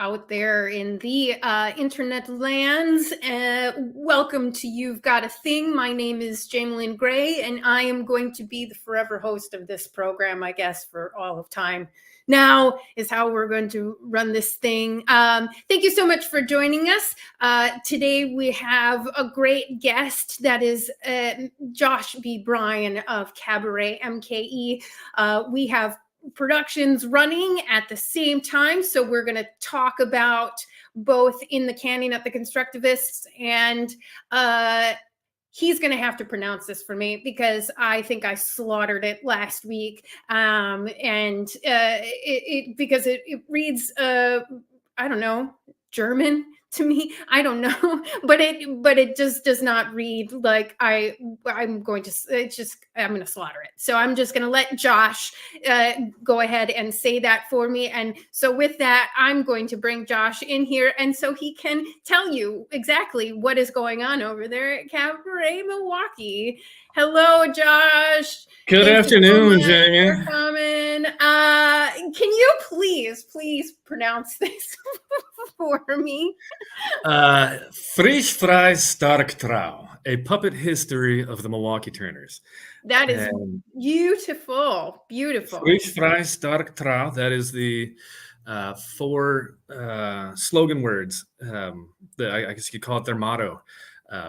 out there in the internet lands. Welcome to You've Got a Thing. My name is Jaimelyn Gray, and I am going to be the forever host of this program, I guess, for all of time. Now is how we're going to run this thing. Thank you so much for joining us. Today we have a great guest that is Josh B. Bryan of Cabaret MKE. We have productions running at the same time, so we're going to talk about both In the Canyon at the Constructivists, and he's going to have to pronounce this for me because I think I slaughtered it last week, and because it reads I don't know, German to me. I don't know, but it just does not read like I'm going to slaughter it. So I'm just going to let Josh go ahead and say that for me. And so with that, I'm going to bring Josh in here, and so he can tell you exactly what is going on over there at Cabaret Milwaukee. Hello, Josh. Good afternoon, Jamie. For coming. Can you please pronounce this for me? Frische, Frei, stark, Treu, a puppet history of the Milwaukee Turners. That is beautiful. Beautiful. Frische, Frei, stark, Treu. That is the four slogan words. I guess you could call it their motto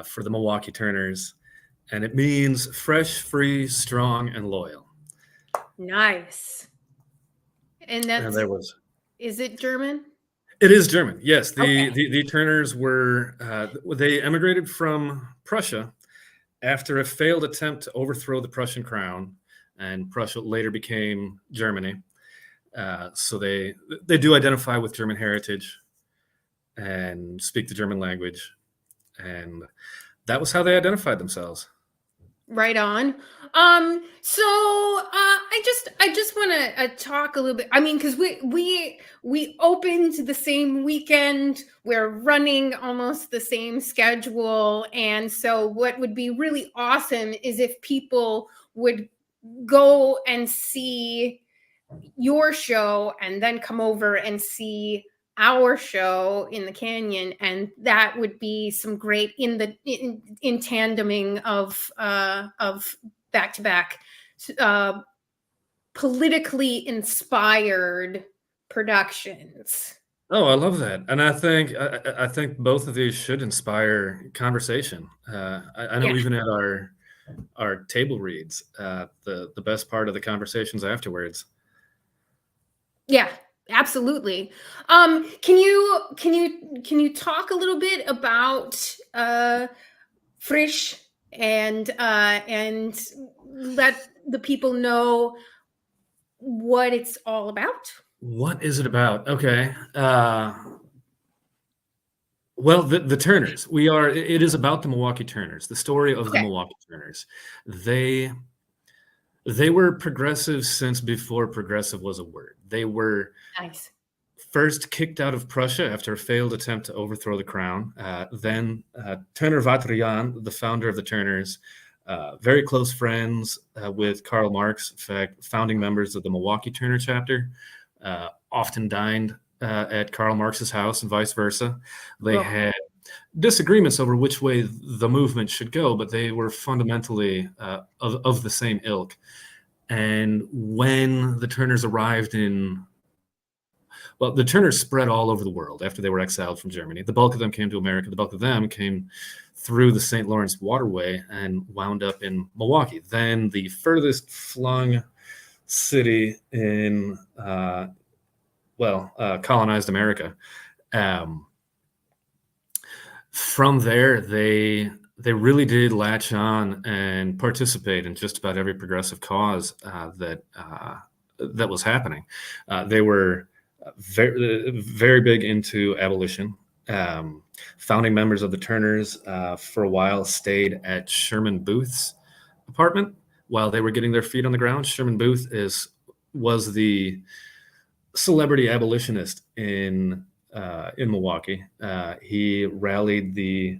for the Milwaukee Turners. And it means fresh, free, strong, and loyal. Nice. And is it German? It is German, yes. The Turners were, they emigrated from Prussia after a failed attempt to overthrow the Prussian crown, and Prussia later became Germany. So they do identify with German heritage and speak the German language. And that was how they identified themselves. Right on. So I just want to talk a little bit. I mean, because we opened the same weekend. We're running almost the same schedule, and so what would be really awesome is if people would go and see your show and then come over and see our show in the Canyon, and that would be some great in tandeming of back-to-back politically inspired productions. Oh, I love that, and I think both of these should inspire conversation. I know even at our table reads, the best part of the conversations afterwards. Yeah. Absolutely. Can you talk a little bit about Frische and let the people know what it's all about? What is it about? Okay. Well, the Turners. It is about the Milwaukee Turners, the story of the Milwaukee Turners. They were progressive since before progressive was a word. They were first kicked out of Prussia after a failed attempt to overthrow the crown. Then Turner Vatrian, the founder of the Turners, very close friends with Karl Marx, in fact, founding members of the Milwaukee Turner chapter, often dined at Karl Marx's house and vice versa. They had disagreements over which way the movement should go, but they were fundamentally of the same ilk. And when the Turners arrived the Turners spread all over the world after they were exiled from Germany. The bulk of them came to America. The bulk of them came through the St. Lawrence waterway and wound up in Milwaukee. Then the furthest flung city in, colonized America. From there, they really did latch on and participate in just about every progressive cause that was happening. They were very, very big into abolition. Founding members of the Turners for a while stayed at Sherman Booth's apartment while they were getting their feet on the ground. Sherman Booth was the celebrity abolitionist in Milwaukee. He rallied the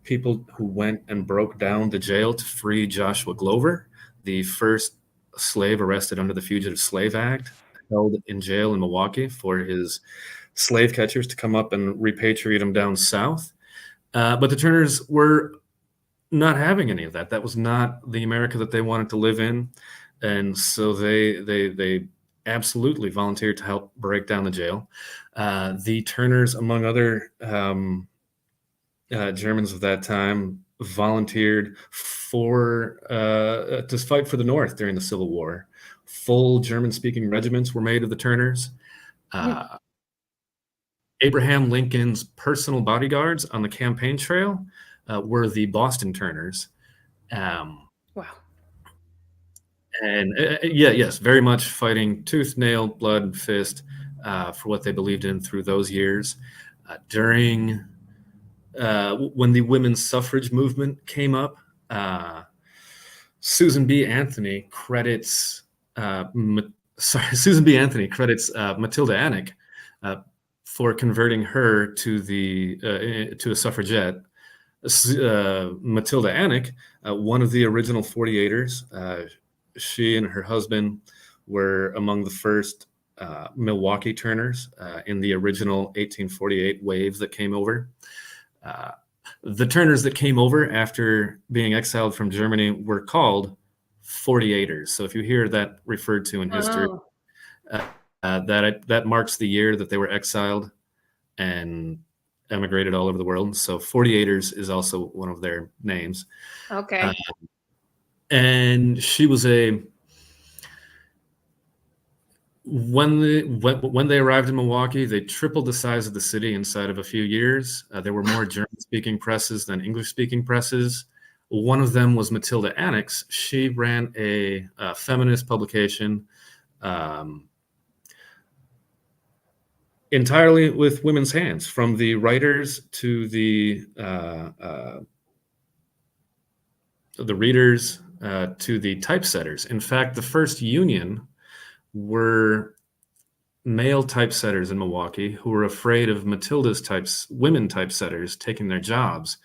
people who went and broke down the jail to free Joshua Glover, the first slave arrested under the Fugitive Slave Act, held in jail in Milwaukee for his slave catchers to come up and repatriate them down south. But the Turners were not having any of that. That was not the America that they wanted to live in. And so they absolutely volunteered to help break down the jail. The Turners, among other Germans of that time, volunteered to fight for the North during the Civil War. Full German-speaking regiments were made of the Turners. Abraham Lincoln's personal bodyguards on the campaign trail were the Boston Turners. Wow. And yes, very much fighting tooth, nail, blood, fist for what they believed in through those years. During when the women's suffrage movement came up, Susan B. Anthony credits Matilda Annick for converting her to a suffragette. Matilda Annick, one of the original 48ers, she and her husband were among the first Milwaukee Turners in the original 1848 waves that came over. The Turners that came over after being exiled from Germany were called 48ers. So if you hear that referred to in history, that marks the year that they were exiled and emigrated all over the world. So 48ers is also one of their names. Okay. And she was when they arrived in Milwaukee, they tripled the size of the city inside of a few years. There were more German-speaking presses than English-speaking presses. One of them was Matilda Annick's. She ran a feminist publication entirely with women's hands, from the writers to the readers to the typesetters. In fact, the first union were male typesetters in Milwaukee who were afraid of Matilda's women typesetters taking their jobs.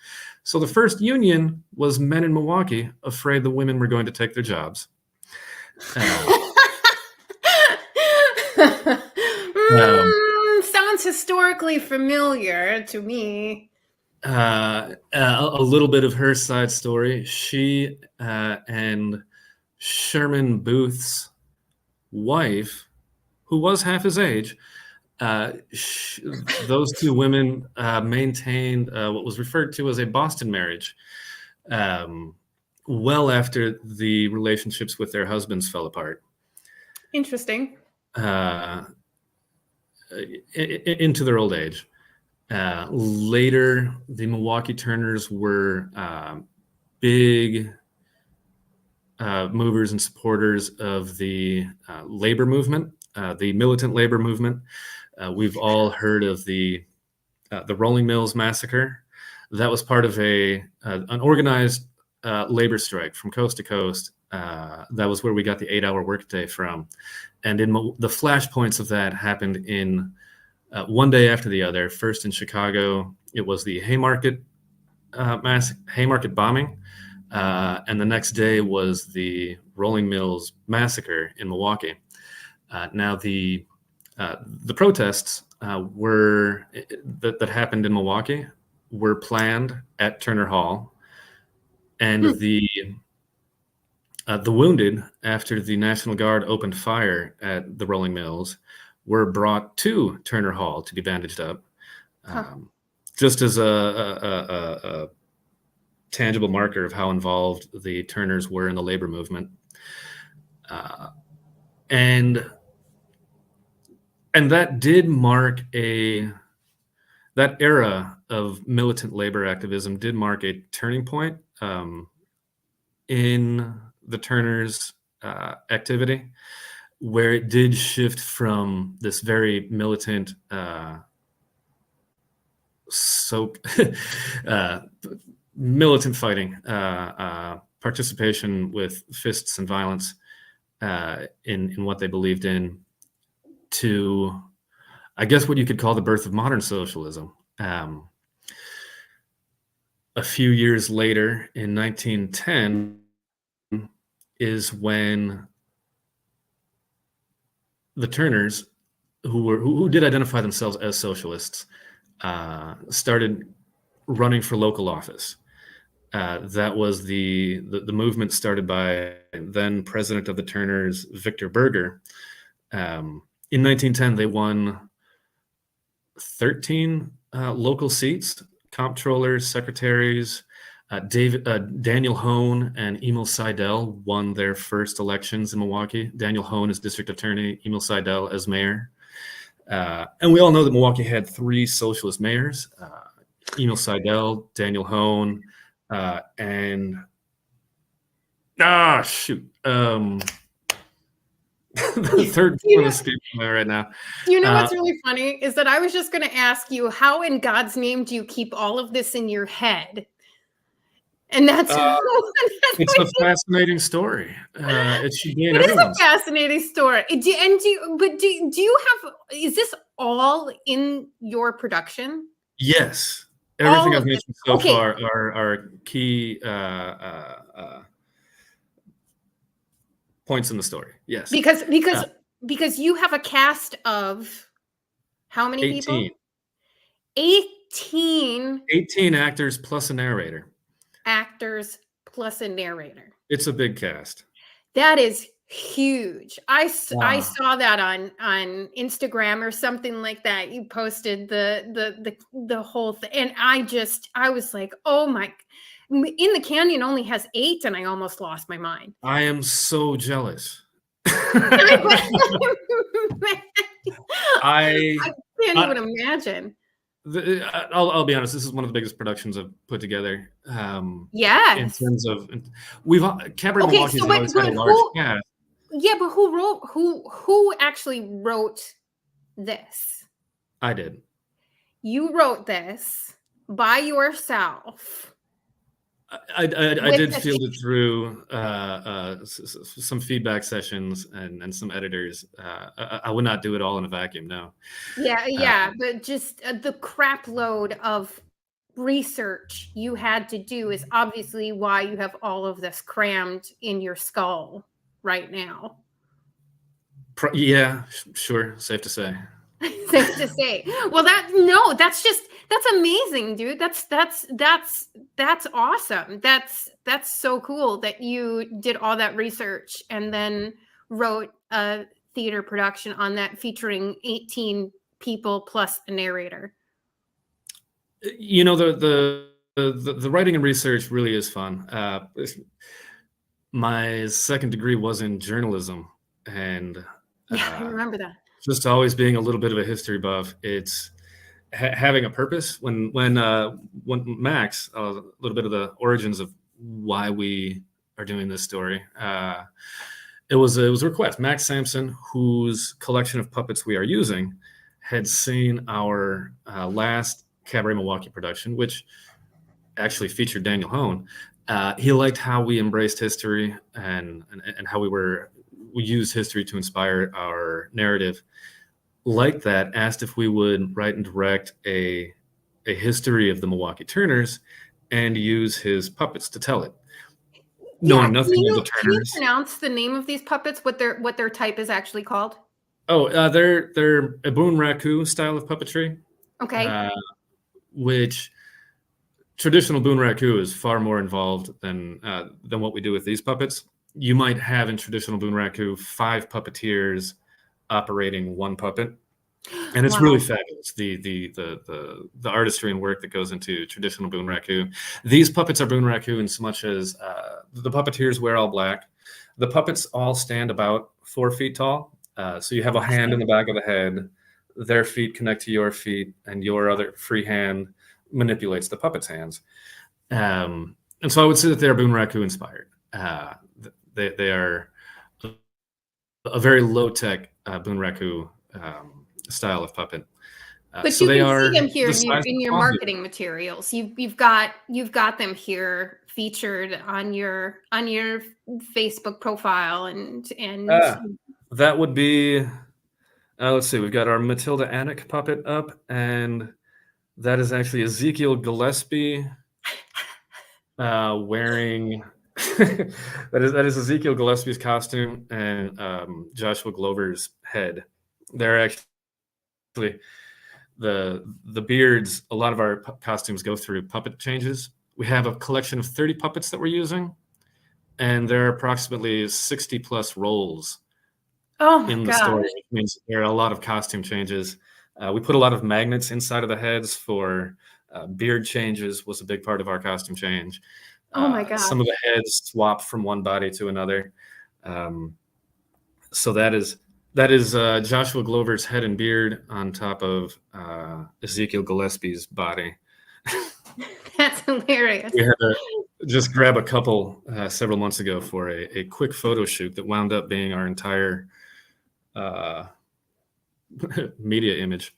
So the first union was men in Milwaukee afraid the women were going to take their jobs. Sounds historically familiar to me. A little bit of her side story. She and Sherman Booth's wife, who was half his age, those two women maintained what was referred to as a Boston marriage, well after the relationships with their husbands fell apart. Interesting. Into their old age. Later, the Milwaukee Turners were big movers and supporters of the labor movement, the militant labor movement. We've all heard of the Rolling Mills massacre. That was part of an organized labor strike from coast to coast. That was where we got the 8-hour workday from. And the flashpoints of that happened in one day after the other. First in Chicago, it was the Haymarket bombing. And the next day was the Rolling Mills massacre in Milwaukee. Now the protests that happened in Milwaukee were planned at Turner Hall, and the wounded, after the National Guard opened fire at the Rolling Mills, were brought to Turner Hall to be bandaged up, just as a tangible marker of how involved the Turners were in the labor movement. And that did mark that era of militant labor activism did mark a turning point in the Turners' activity, where it did shift from this very militant militant fighting, participation with fists and violence in what they believed in, to, I guess, what you could call the birth of modern socialism. A few years later, in 1910, is when the Turners who did identify themselves as socialists started running for local office. That was the movement started by then president of the Turners, Victor Berger. In 1910, they won 13 local seats, comptrollers, secretaries. Daniel Hone and Emil Seidel won their first elections in Milwaukee. Daniel Hone as district attorney, Emil Seidel as mayor. And we all know that Milwaukee had 3 socialist mayors, Emil Seidel, Daniel Hone, and the third one escaping me right now. You know what's really funny is that I was just going to ask you, how in God's name do you keep all of this in your head? And that's it's a fascinating story. It should be in It everyone's. is a fascinating story. Do you have? Is this all in your production? Yes, everything I've mentioned so far are key points in the story. Yes, because you have a cast of how many 18 people? 18 actors plus a narrator. Actors plus a narrator. It's a big cast. That is huge. I saw that on Instagram or something like that. You posted the whole thing, and I was like, oh my. In the Canyon only has 8, and I almost lost my mind. I am so jealous. I can't even imagine. I'll be honest. This is one of the biggest productions I've put together. Yes. In terms of Cabaret Milwaukee's always had a large cast. Yeah, but who actually wrote this? I did. You wrote this by yourself. I did field it through some feedback sessions and some editors. I would not do it all in a vacuum, no. Yeah, but just the crap load of research you had to do is obviously why you have all of this crammed in your skull right now. Yeah, sure. Safe to say. Safe to say. Well, that's amazing, dude. That's awesome. That's so cool that you did all that research and then wrote a theater production on that featuring 18 people plus a narrator. You know, the writing and research really is fun. My second degree was in journalism, and I remember that. Just always being a little bit of a history buff. It's having a purpose. When Max, a little bit of the origins of why we are doing this story. It was a request. Max Sampson, whose collection of puppets we are using, had seen our last Cabaret Milwaukee production, which actually featured Daniel Hone. He liked how we embraced history and how we used history to inspire our narrative. Like that, asked if we would write and direct a history of the Milwaukee Turners and use his puppets to tell it. Knowing nothing of the Turners. Can you pronounce the name of these puppets? What their type is actually called? Oh, they're a Boon Raku style of puppetry. Okay. Which traditional Boon Raku is far more involved than what we do with these puppets. You might have in traditional Boon Raku 5 puppeteers operating one puppet, and it's really fabulous. The artistry and work that goes into traditional Boon Raku. These puppets are Boon Raku in so much as the puppeteers wear all black. The puppets all stand about 4 feet tall. So you have a hand in the back of the head. Their feet connect to your feet, and your other free hand manipulates the puppet's hands. And so I would say that they are Boon Raku inspired. They are a very low-tech Boon Raku style of puppet. But so you can see them here in your marketing materials. You've got them here featured on your Facebook profile and that would be let's see, we've got our Matilda Annick puppet up, and that is actually Ezekiel Gillespie wearing that is Ezekiel Gillespie's costume and Joshua Glover's head. They're actually the beards, a lot of our costumes go through puppet changes. We have a collection of 30 puppets that we're using, and there are approximately 60 plus roles in the story, which means there are a lot of costume changes. We put a lot of magnets inside of the heads for beard changes was a big part of our costume change. Oh my God. Some of the heads swap from one body to another. So that is Joshua Glover's head and beard on top of Ezekiel Gillespie's body. That's hilarious. We had to just grab a couple several months ago for a quick photo shoot that wound up being our entire media image.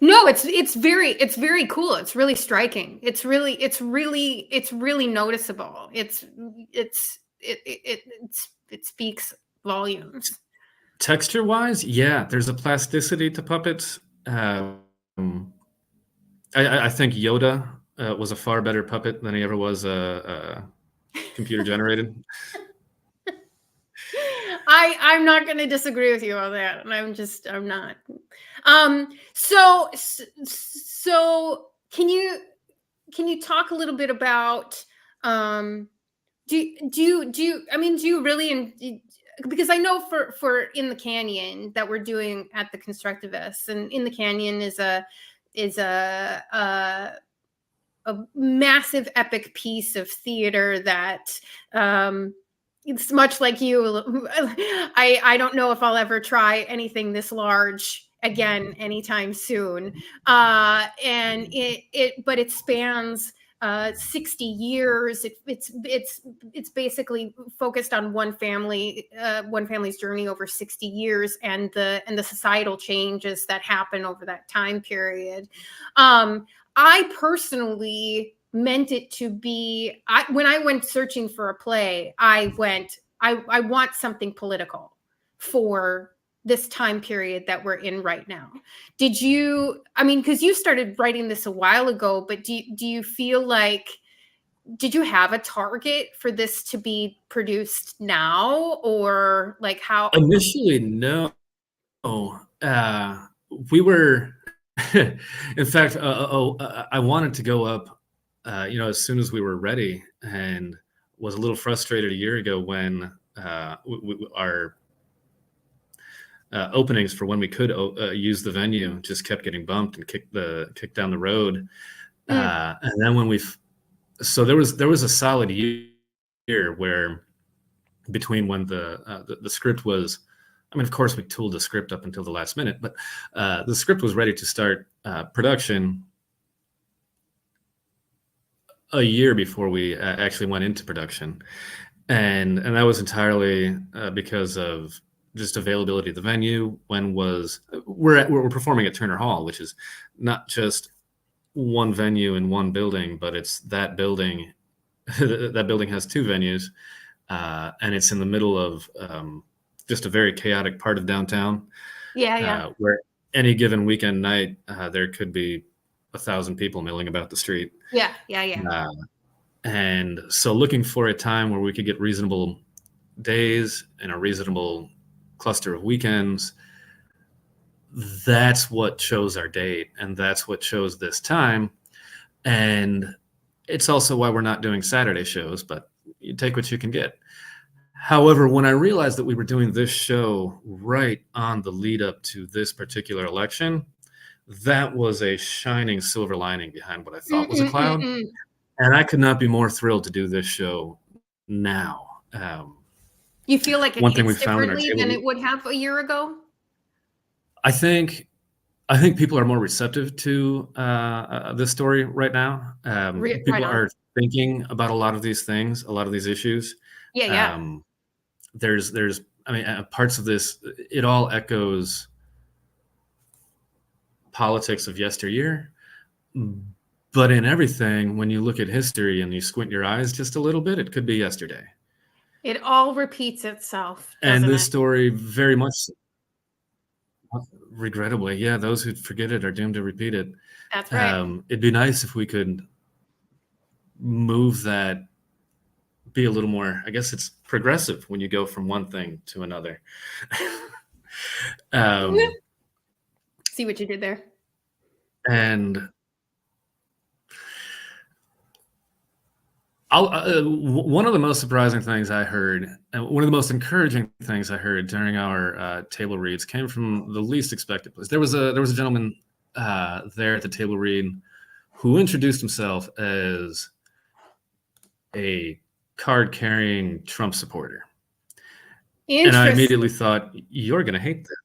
No, it's very cool. It's really striking. It's really noticeable. It speaks volumes. Texture wise, yeah, there's a plasticity to puppets. I think Yoda was a far better puppet than he ever was computer generated. I'm not going to disagree with you on that, and I'm not. So can you talk a little bit about do you really, because I know for In the Canyon that we're doing at the Constructivists, and In the Canyon is a massive epic piece of theater that it's much like you. I don't know if I'll ever try anything this large again anytime soon. But it spans 60 years. It's basically focused on one family's journey over 60 years and the societal changes that happen over that time period. I personally meant it to be, when I went searching for a play, I want something political for this time period that we're in right now. Did you, because you started writing this a while ago, but do you feel like, did you have a target for this to be produced now, or like how? Initially, no. We were, in fact, I wanted to go up as soon as we were ready, and was a little frustrated a year ago when our openings for when we could use the venue just kept getting bumped and kicked down the road. And then so there was a solid year where between when the script was, of course we tooled the script up until the last minute, but the script was ready to start production a year before we actually went into production, and that was entirely because of just availability of the venue. We're performing at Turner Hall, which is not just one venue in one building, but it's that building. That building has two venues, and it's in the middle of just a very chaotic part of downtown. Where any given weekend night there could be 1,000 people milling about the street. And so looking for a time where we could get reasonable days and a reasonable cluster of weekends, that's what chose our date, and that's what chose this time. And it's also why we're not doing Saturday shows, but you take what you can get. However, when I realized that we were doing this show right on the lead up to this particular election, that was a shining silver lining behind what I thought was a cloud. And I could not be more thrilled to do this show now. You feel like it hits differently than it would have a year ago? I think people are more receptive to this story right now. People are thinking about a lot of these things, a lot of these issues. There's parts of this, it all echoes politics of yesteryear, but in everything, when you look at history and you squint your eyes just a little bit, it could be yesterday. It all repeats itself. And this story very much, regrettably, those who forget it are doomed to repeat it. That's right. It'd be nice if we could move that, be a little more, I guess it's progressive when you go from one thing to another. See what you did there. And one of the most surprising things I heard, and one of the most encouraging things I heard during our table reads came from the least expected place. There was a gentleman there at the table read who introduced himself as a card-carrying Trump supporter. And I immediately thought, you're going to hate this.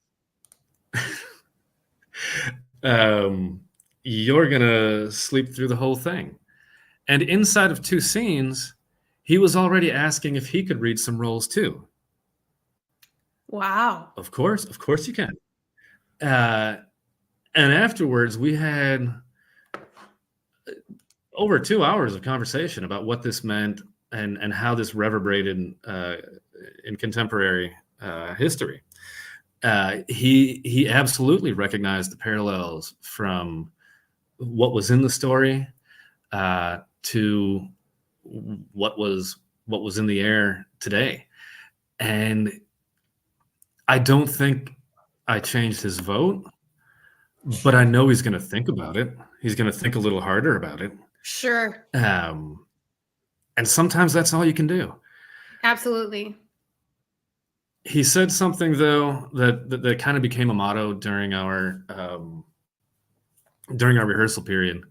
You're going to sleep through the whole thing. And inside of 2 scenes, he was already asking if he could read some roles too. Wow. Of course you can. And afterwards, we had over 2 hours of conversation about what this meant and how this reverberated in contemporary history. He absolutely recognized the parallels from what was in the story to what was in the air today. And I don't think I changed his vote, but I know he's going to think about it. He's going to think a little harder about it. Sure. And sometimes that's all you can do. Absolutely. He said something though that kind of became a motto during our rehearsal period,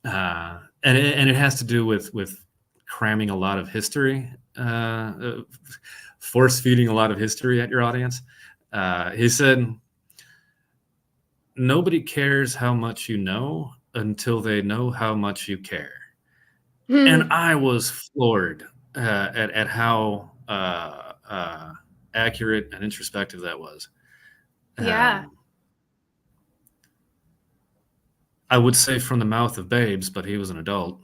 and it has to do with cramming a lot of history, force feeding a lot of history at your audience. He said, "Nobody cares how much you know until they know how much you care." And I was floored at how accurate and introspective that was. Yeah. I would say from the mouth of babes, but he was an adult.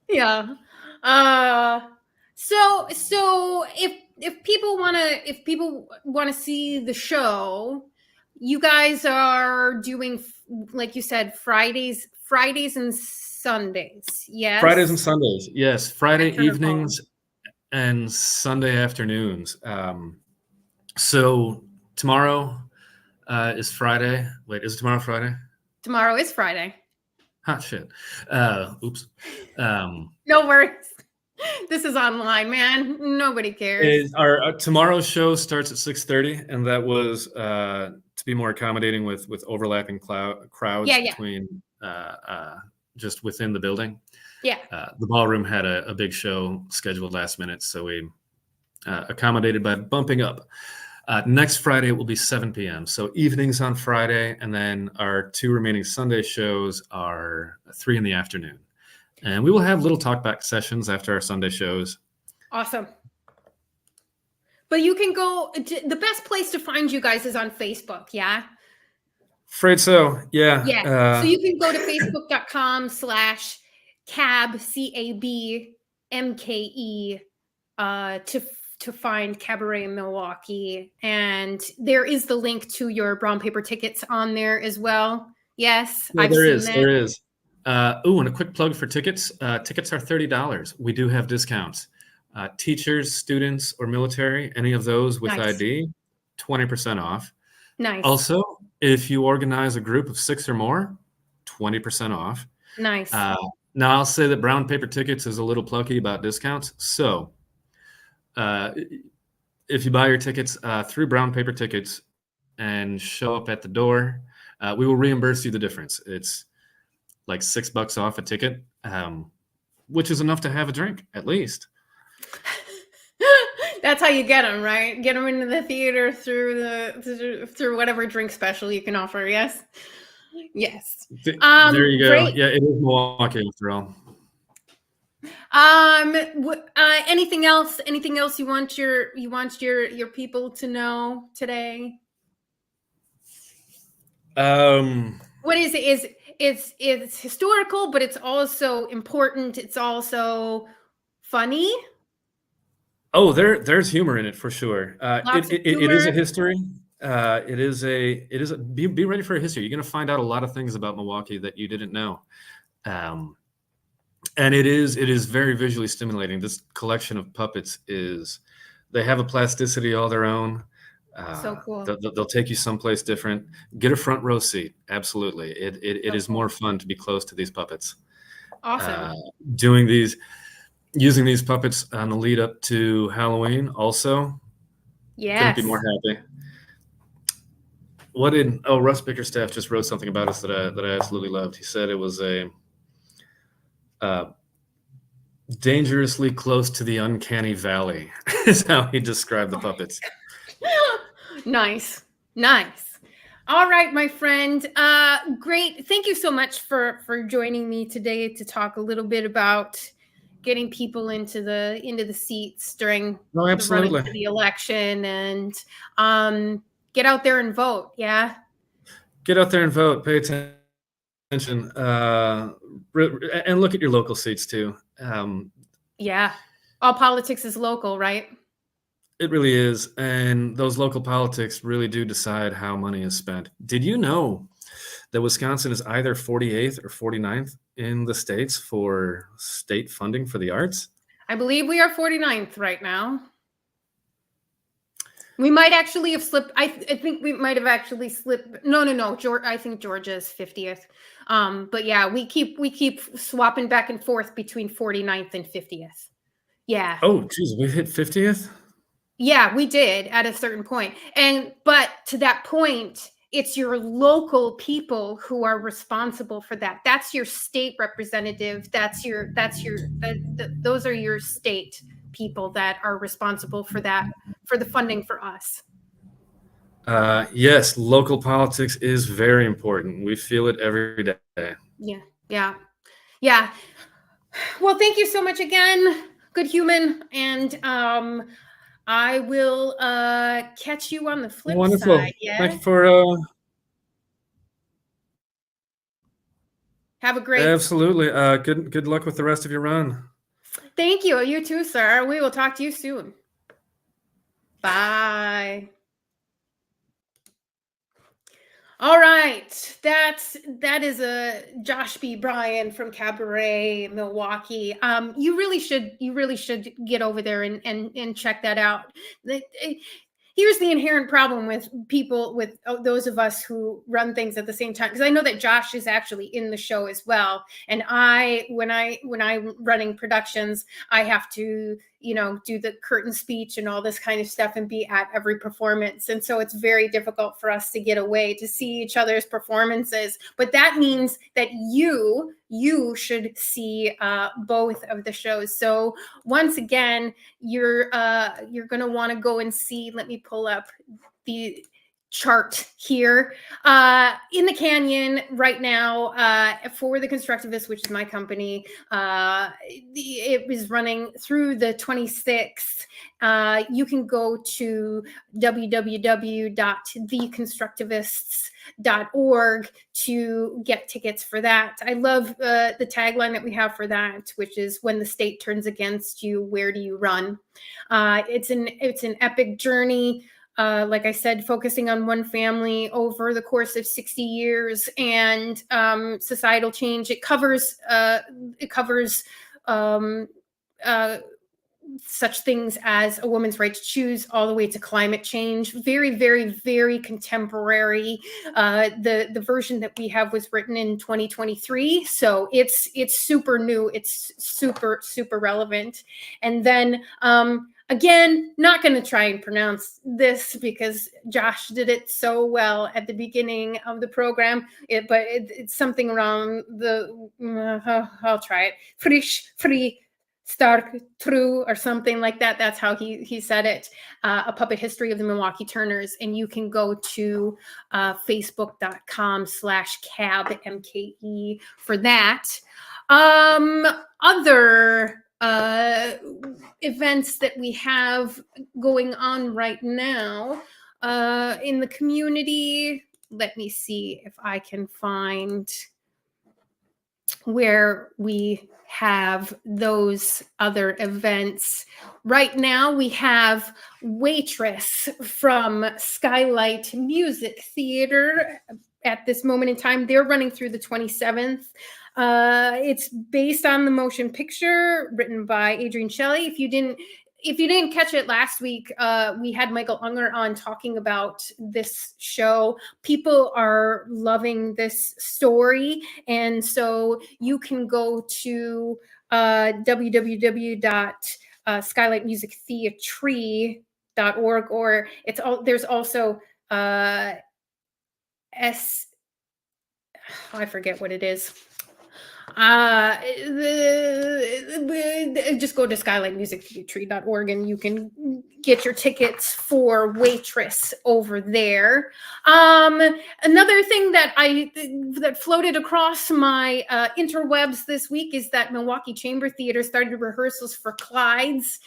Yeah. So if people want to see the show, you guys are doing, like you said, Fridays and Sundays. Yes. Fridays and Sundays. Yes. Friday evenings and Sunday afternoons. So tomorrow is Friday. Wait, is it tomorrow Friday? Tomorrow is Friday. Hot shit. Oops. No worries. This is online, man. Nobody cares. Our tomorrow's show starts at 6:30, and that was to be more accommodating with overlapping crowds between just within the building. Yeah. The ballroom had a big show scheduled last minute, so we accommodated by bumping up. Next Friday will be 7 p.m. So evenings on Friday, and then our 2 remaining Sunday shows are 3 in the afternoon. And we will have little talkback sessions after our Sunday shows. Awesome. But you can go, the best place to find you guys is on Facebook, yeah? Afraid so, yeah. Yeah, so you can go to facebook.com/CAB, C-A-B, MKE, to find Cabaret in Milwaukee. And there is the link to your brown paper tickets on there as well. Yes, yeah, there is. And a quick plug for tickets. Tickets are $30. We do have discounts. Teachers, students, or military, any of those with ID, 20% off. Nice. Also, if you organize a group of 6 or more, 20% off. Nice. Now, I'll say that brown paper tickets is a little plucky about discounts. So if you buy your tickets through brown paper tickets and show up at the door, we will reimburse you the difference. It's like $6 off a ticket, which is enough to have a drink at least. That's how you get them, right? Get them into the theater through whatever drink special you can offer. Yes. Yes. There you go. Great. Yeah, it is Milwaukee after all. Anything else? Anything else you want your people to know today? What is it? It's historical, but it's also important. It's also funny. Oh, there's humor in it for sure. It is a history. Be ready for a history. You're going to find out a lot of things about Milwaukee that you didn't know. And it is very visually stimulating. This collection of puppets they have a plasticity all their own. So cool. They'll take you someplace different. Get a front row seat. Absolutely. It is more fun to be close to these puppets. Awesome. Using these puppets on the lead up to Halloween also. Yes. Couldn't be more happy. Russ Bickerstaff just wrote something about us that I absolutely loved. He said it was a dangerously close to the uncanny valley is how he described the puppets. Nice. All right, my friend. Great. Thank you so much for joining me today to talk a little bit about getting people into the seats during the running for the election, and get out there and vote. Yeah. Get out there and vote. Pay attention. And look at your local seats too. Yeah. All politics is local, right? It really is. And those local politics really do decide how money is spent. Did you know that Wisconsin is either 48th or 49th in the states for state funding for the arts? I believe we are 49th right now. We might actually have slipped. I think we might have actually slipped. No. I think Georgia is 50th. But yeah, we keep swapping back and forth between 49th and 50th. Yeah. Oh, geez, we hit 50th? Yeah, we did at a certain point. But to that point, it's your local people who are responsible for that. That's your state representative. Those are your state people that are responsible for that, for the funding for us. Yes, local politics is very important. We feel it every day. Yeah. Well, thank you so much again, good human, and I will catch you on the flip side. Yeah. Thank you for have a great. Absolutely. Good luck with the rest of your run. Thank you. You too, sir. We will talk to you soon. Bye. All right, that is a Josh B. Bryan from Cabaret Milwaukee. You really should get over there and check that out. Here's the inherent problem with people, with those of us who run things at the same time, because I know that Josh is actually in the show as well. And when I'm running productions, I have to, do the curtain speech and all this kind of stuff and be at every performance. And so it's very difficult for us to get away to see each other's performances. But that means that you should see both of the shows. So once again, you're going to want to go and see. Let me pull up the chart here in the Canyon right now for the Constructivists, which is my company. It is running through the 26th. You can go to www.theconstructivists.org to get tickets for that. I love the tagline that we have for that, which is, when the state turns against you, where do you run? It's an epic journey. Like I said, focusing on one family over the course of 60 years and societal change. It covers such things as a woman's right to choose, all the way to climate change. Very, very, very contemporary. The version that we have was written in 2023, so it's super new. It's super, super relevant. And then again, not going to try and pronounce this because Josh did it so well at the beginning of the program. But it's something around the. I'll try it. Frei. Stark, Treu, or something like that. That's how he said it. A puppet history of the Milwaukee Turners. And you can go to facebook.com/cab MKE for that. Other events that we have going on right now in the community. Let me see if I can find where we have those other events. Right now, we have Waitress from Skylight Music Theater. At this moment in time, they're running through the 27th. It's based on the motion picture written by Adrienne Shelley. If you didn't if you didn't catch it last week, we had Michael Unger on talking about this show. People are loving this story. And so you can go to www.skylightmusictheatre.org, or there's also I forget what it is. Just go to skylightmusictheatre.org and you can get your tickets for Waitress over there. Another thing that floated across my interwebs this week is that Milwaukee Chamber Theater started rehearsals for Clyde's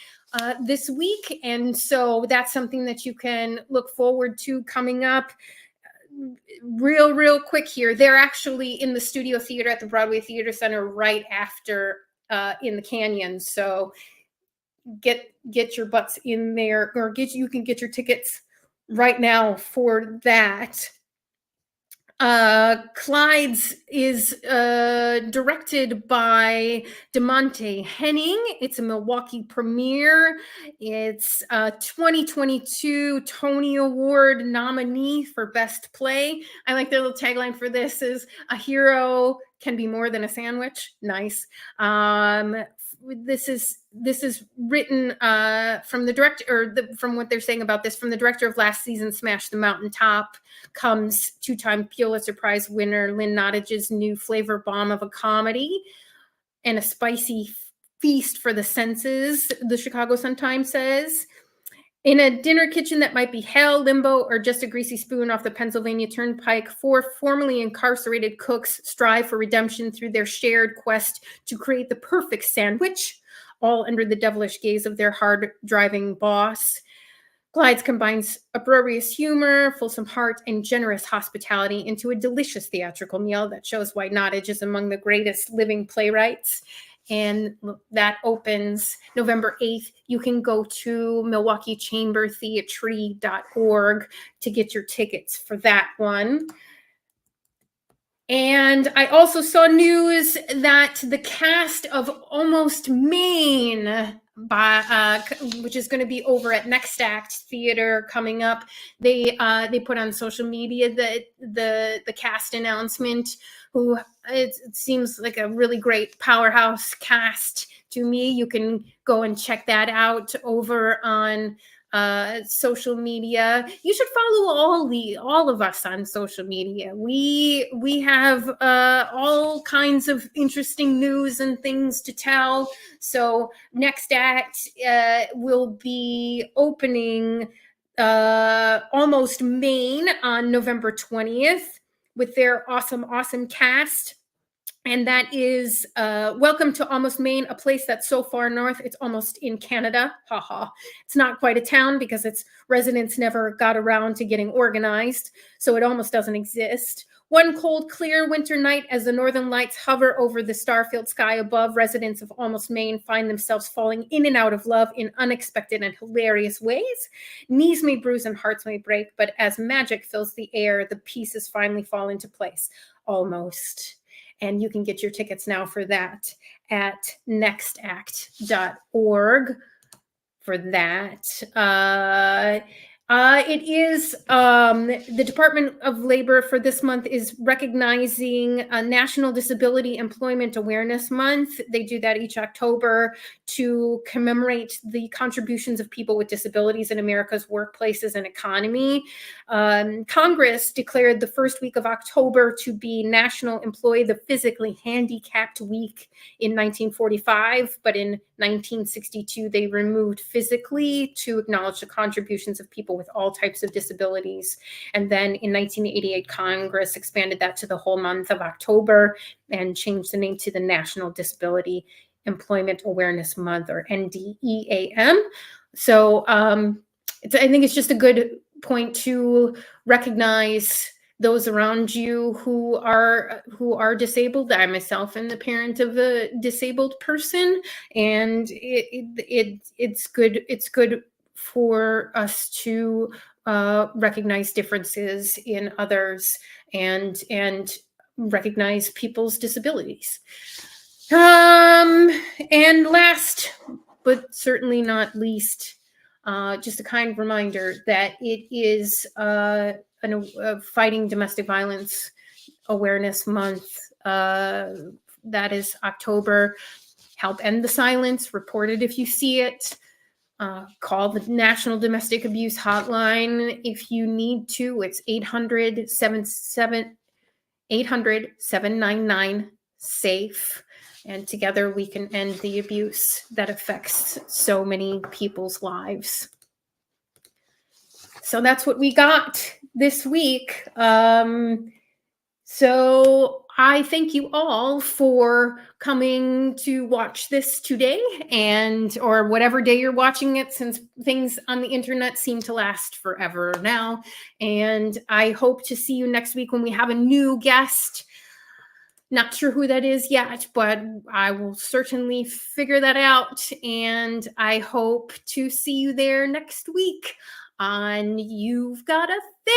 this week, and so that's something that you can look forward to coming up. Real quick here, they're actually in the Studio Theater at the Broadway Theater Center right after in the Canyon, so get your butts in there, or you can get your tickets right now for that. Clyde's is directed by DeMonte Henning. It's a Milwaukee premiere. It's a 2022 Tony Award nominee for Best Play. I like their little tagline for this is "A hero can be more than a sandwich." Nice. This is written from the director, or from what they're saying about this, from the director of last season's Smash the Mountaintop, comes two-time Pulitzer Prize winner Lynn Nottage's new flavor bomb of a comedy and a spicy feast for the senses, the Chicago Sun-Times says. In a dinner kitchen that might be hell, limbo, or just a greasy spoon off the Pennsylvania Turnpike, 4 formerly incarcerated cooks strive for redemption through their shared quest to create the perfect sandwich, all under the devilish gaze of their hard-driving boss. Clyde's combines uproarious humor, fulsome heart, and generous hospitality into a delicious theatrical meal that shows why Nottage is among the greatest living playwrights. And that opens November 8th. You can go to MilwaukeeChamberTheatre.org to get your tickets for that one. And I also saw news that the cast of Almost Maine, which is going to be over at Next Act Theater coming up, they put on social media the cast announcement. Who it seems like a really great powerhouse cast to me. You can go and check that out over on social media. You should follow all of us on social media. We have all kinds of interesting news and things to tell. So Next Act will be opening Almost Maine on November 20th with their awesome cast. And that is Welcome to Almost Maine, a place that's so far north, it's almost in Canada. Haha. It's not quite a town because its residents never got around to getting organized, so it almost doesn't exist. One cold, clear winter night, as the northern lights hover over the star-filled sky above, residents of Almost Maine find themselves falling in and out of love in unexpected and hilarious ways. Knees may bruise and hearts may break, but as magic fills the air, the pieces finally fall into place. Almost. And you can get your tickets now for that at nextact.org for that. It is the Department of Labor for this month is recognizing a National Disability Employment Awareness Month. They do that each October to commemorate the contributions of people with disabilities in America's workplaces and economy. Congress declared the first week of October to be National Employ the Physically Handicapped Week in 1945, but in 1962 they removed physically to acknowledge the contributions of people with all types of disabilities. And then in 1988, Congress expanded that to the whole month of October and changed the name to the National Disability Employment Awareness Month, or NDEAM. So I think it's just a good point to recognize those around you who are disabled. I myself am the parent of a disabled person, and it's good for us to recognize differences in others and recognize people's disabilities. And last but certainly not least, just a kind reminder that it is Fighting Domestic Violence Awareness Month. That is October. Help end the silence. Report it if you see it. Call the National Domestic Abuse Hotline if you need to. It's 800-799-SAFE. And together we can end the abuse that affects so many people's lives. So that's what we got this week. So I thank you all for coming to watch this today, or whatever day you're watching it, since things on the internet seem to last forever now. And I hope to see you next week when we have a new guest. Not sure who that is yet, but I will certainly figure that out. And I hope to see you there next week on You've Got a Thing.